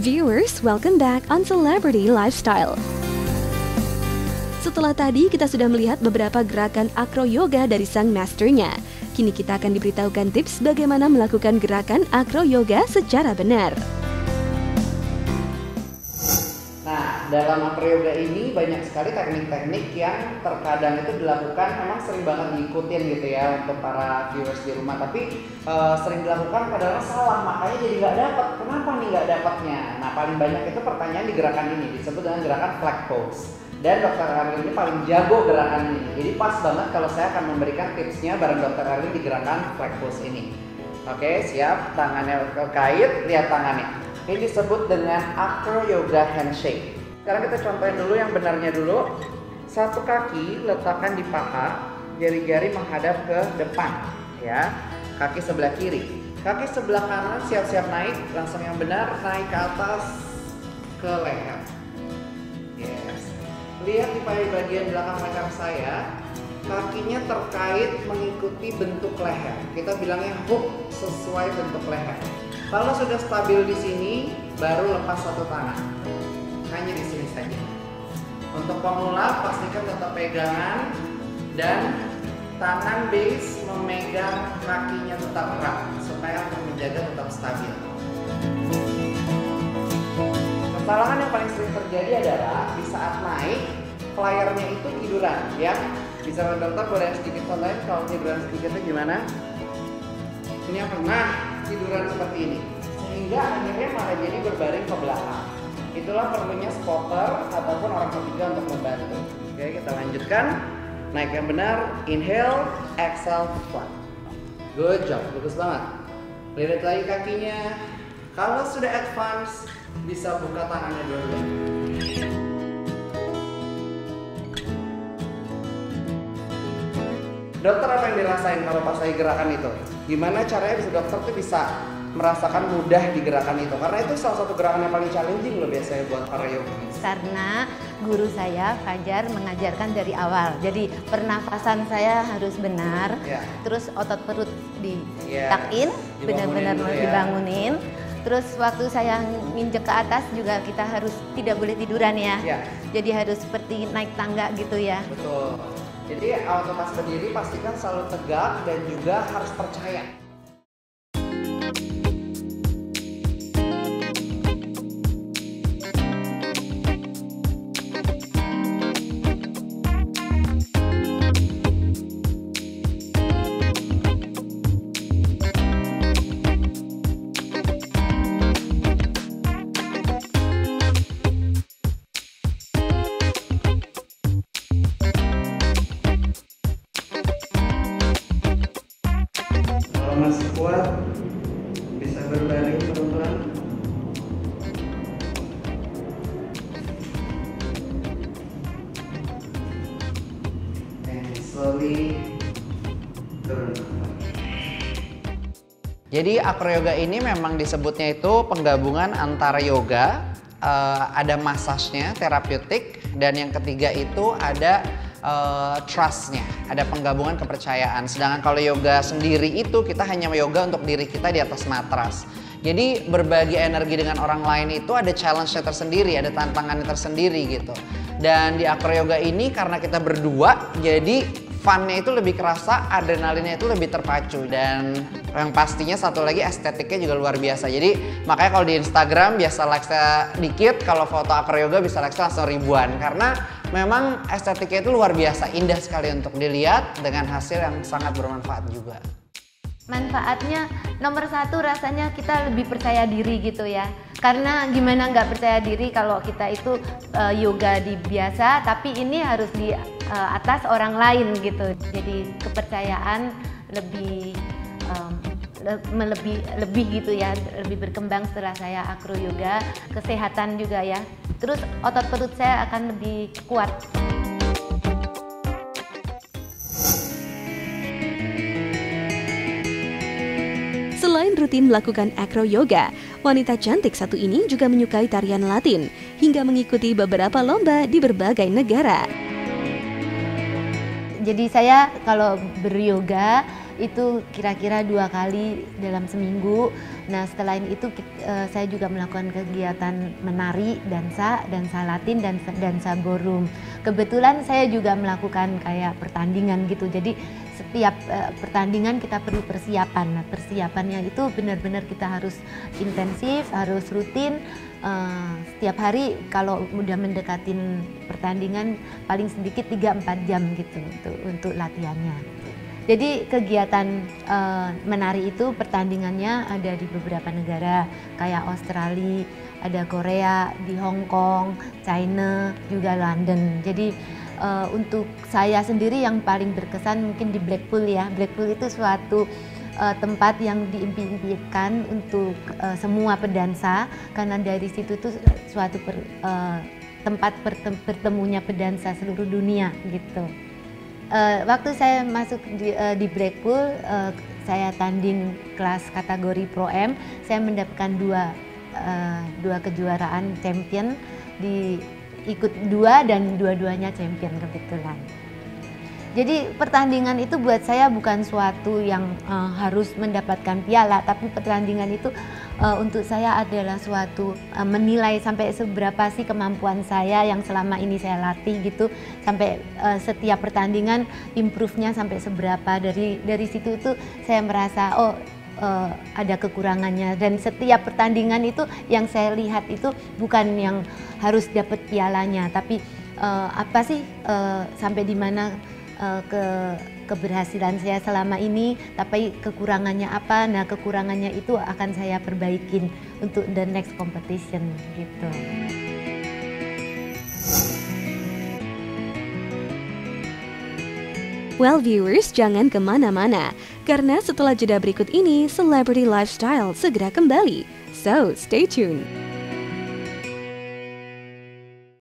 Viewers, welcome back on Celebrity Lifestyle. Setelah tadi kita sudah melihat beberapa gerakan acro yoga dari sang masternya. Kini kita akan diberitahukan tips bagaimana melakukan gerakan acro yoga secara benar. Nah, dalam acro yoga ini banyak sekali teknik-teknik yang terkadang itu dilakukan, memang sering banget diikutin gitu ya untuk para viewers di rumah, tapi sering dilakukan kadang salah, makanya jadi nggak dapat. Kenapa nih nggak dapatnya? Nah, paling banyak itu pertanyaan di gerakan ini, disebut dengan gerakan flag pose. Dan Dr. Erlin ini paling jago gerakan ini. Jadi pas banget kalau saya akan memberikan tipsnya bareng Dr. Erlin di gerakan flag pose ini. Oke, siap. Tangannya terkait, lihat tangannya. Ini disebut dengan acro yoga handshake. Sekarang kita contohin dulu yang benarnya dulu. Satu kaki letakkan di paha, jari-jari menghadap ke depan, ya. Kaki sebelah kiri. Kaki sebelah kanan siap-siap naik, langsung yang benar naik ke atas ke leher. Yes. Lihat di bagian belakang leher saya, kakinya terkait mengikuti bentuk leher. Kita bilangnya hook sesuai bentuk leher. Kalau sudah stabil di sini, baru lepas satu tangan. Hanya di sini saja. Untuk pemula, pastikan tetap pegangan dan tangan base memegang kakinya tetap erat supaya untuk menjaga tetap stabil. Kesalahan yang paling sering terjadi adalah di saat naik, flyernya itu tiduran, ya. Bisa dokter boleh sedikit contohin kalau tiduran sedikitnya gimana? Ini yang pernah tiduran seperti ini, sehingga akhirnya malah jadi berbaring ke belakang. Itulah perlunya spotter ataupun orang ketiga untuk membantu. Oke, kita lanjutkan. Naik yang benar, inhale, exhale, flat. Good job, bagus banget. Lihat lagi kakinya. Kalau sudah advance, bisa buka tangannya dulu. Dokter, apa yang dirasain kalau pas lagi gerakan itu? Gimana caranya bisa dokter tuh bisa merasakan mudah di gerakan itu? Karena itu salah satu gerakan yang paling challenging loh biasanya buat para yogis. Karena guru saya Fajar mengajarkan dari awal. Jadi pernafasan saya harus benar, terus otot perut ditakin, benar-benar dibangunin. Terus waktu saya nginjek ke atas juga kita harus tidak boleh tiduran ya. Jadi harus seperti naik tangga gitu ya. Betul. Jadi waktu pas berdiri pastikan selalu tegak dan juga harus percaya. Kalau masih kuat, bisa berbaring pelan-pelan. And slowly turun. Jadi acro yoga ini memang disebutnya itu penggabungan antara yoga, ada massage-nya, terapeutik, dan yang ketiga itu ada trust-nya, ada penggabungan kepercayaan. Sedangkan kalau yoga sendiri itu kita hanya yoga untuk diri kita di atas matras. Jadi berbagi energi dengan orang lain itu ada challenge-nya tersendiri, ada tantangannya tersendiri gitu. Dan di acro yoga ini karena kita berdua, jadi fun-nya itu lebih kerasa, adrenalinnya itu lebih terpacu, dan yang pastinya satu lagi estetiknya juga luar biasa. Jadi makanya kalau di Instagram biasa likes-nya dikit, kalau foto acro yoga bisa likes langsung ribuan karena memang estetiknya itu luar biasa, indah sekali untuk dilihat dengan hasil yang sangat bermanfaat juga. Manfaatnya nomor satu rasanya kita lebih percaya diri gitu ya. Karena gimana nggak percaya diri kalau kita itu yoga di biasa, tapi ini harus di atas orang lain gitu. Jadi kepercayaan lebih gitu ya, lebih berkembang setelah saya acro yoga. Kesehatan juga ya. Terus otot perut saya akan lebih kuat. Selain rutin melakukan acro yoga, wanita cantik satu ini juga menyukai tarian Latin hingga mengikuti beberapa lomba di berbagai negara. Jadi saya kalau beryoga itu kira-kira 2 kali dalam seminggu. Nah setelah itu saya juga melakukan kegiatan menari, dansa Latin, dan dansa ballroom. Kebetulan saya juga melakukan kayak pertandingan gitu, jadi setiap pertandingan kita perlu persiapan. Nah persiapannya itu benar-benar kita harus intensif, harus rutin. Setiap hari kalau udah mendekatin pertandingan paling sedikit 3-4 jam gitu untuk latihannya. Jadi kegiatan menari itu pertandingannya ada di beberapa negara kayak Australia, ada Korea, di Hong Kong, China, juga London. Jadi untuk saya sendiri yang paling berkesan mungkin di Blackpool ya. Blackpool itu suatu tempat yang diimpikan untuk semua pedansa, karena dari situ tuh suatu tempat bertemunya pedansa seluruh dunia gitu. Waktu saya masuk di Blackpool, saya tanding kelas kategori Pro M, saya mendapatkan dua kejuaraan champion, ikut 2 dan dua-duanya champion kebetulan. Jadi pertandingan itu buat saya bukan suatu yang harus mendapatkan piala, tapi pertandingan itu untuk saya adalah suatu menilai sampai seberapa sih kemampuan saya yang selama ini saya latih gitu, sampai setiap pertandingan improve-nya sampai seberapa. Dari situ tuh saya merasa ada kekurangannya, dan setiap pertandingan itu yang saya lihat itu bukan yang harus dapat pialanya, tapi apa sih sampai di mana keberhasilan saya selama ini, tapi kekurangannya apa. Nah kekurangannya itu akan saya perbaikin untuk the next competition gitu. Well viewers, jangan kemana-mana, karena setelah jeda berikut ini, Celebrity Lifestyle segera kembali. So, stay tuned.